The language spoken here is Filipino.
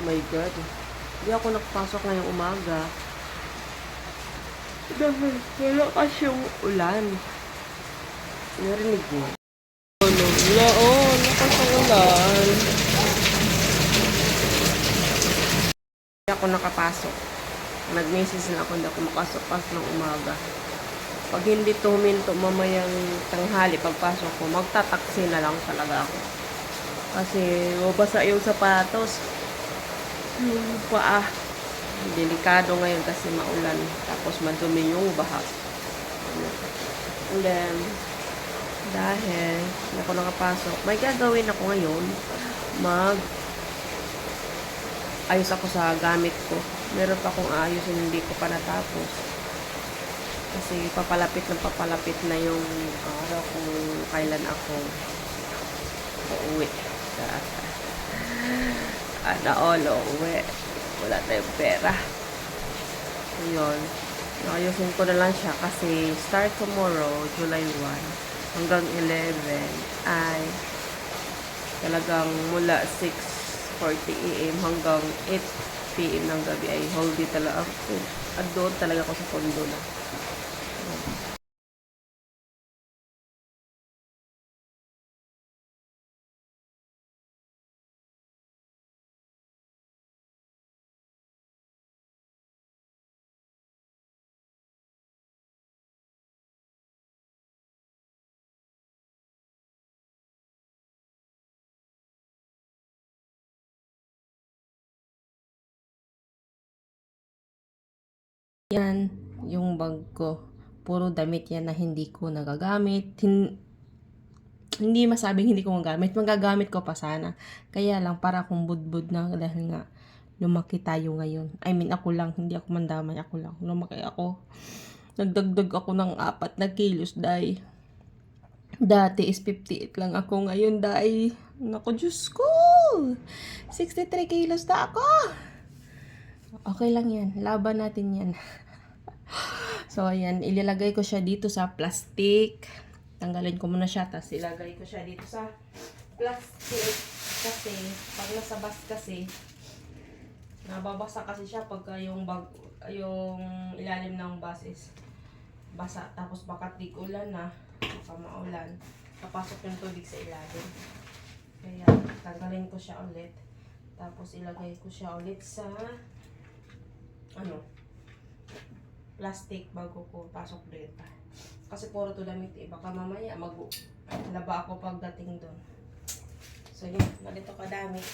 Oh my God. Hindi ako nakapasok ngayong umaga. Dahil wala kasi yung ulan. Narinig mo? Ano? Wala, lakas ang ulan. Hindi ako nakapasok. Nag-message na ako, hindi ako makasok ng umaga. Pag hindi tuminto mamayang tanghali, pagpasok ko, magtataksi na lang talaga ako. Kasi mabasa yung sapatos. Yung paa. Delikado ngayon kasi maulan. Tapos madumi yung baha. And then, dahil hindi ako nakapasok, may gagawin ako ngayon. Ayos ako sa gamit ko. Meron pa akong ayusin, hindi ko pa natapos. Kasi papalapit na yung araw kung kailan ako uuwi. Uuwi. Wala tayong pera. Yun. Ayusin ko na lang siya kasi start tomorrow, July 1, hanggang 11 ay talagang mula 6:40 AM hanggang 8 PM ng gabi ay whole day talaga ako. At doon talaga ako sa condo na. Yan, yung bag ko. Puro damit yan na hindi ko nagagamit. Hindi masabing hindi ko magagamit. Magagamit ko pa sana. Kaya lang, para akong budbud na dahil nga lumaki tayo ngayon. I mean, ako lang. Hindi ako mandamay. Ako lang. Lumaki ako. Nagdagdag ako ng 4 na kilos, dahil dati is 58 lang ako. Ngayon, dahil naku, Diyos ko! 63 kilos na ako! Okay lang yan. Laban natin yan. So, ayan. Ilalagay ko siya dito sa plastic. Tanggalin ko muna siya. Tapos ilagay ko siya dito sa plastic. Kasi, pag nasa bus kasi, nababasa kasi siya pagka yung ilalim ng bus is basa. Tapos baka tig-ulan na. Baka maulan. Papasok yung tubig sa ilalim. Kaya, tanggalin ko siya ulit. Tapos ilagay ko siya ulit sa plastic bago ko pasok dito. Kasi puro to damit eh. Baka mamaya laba ako pagdating doon. So yun, ganito kadami.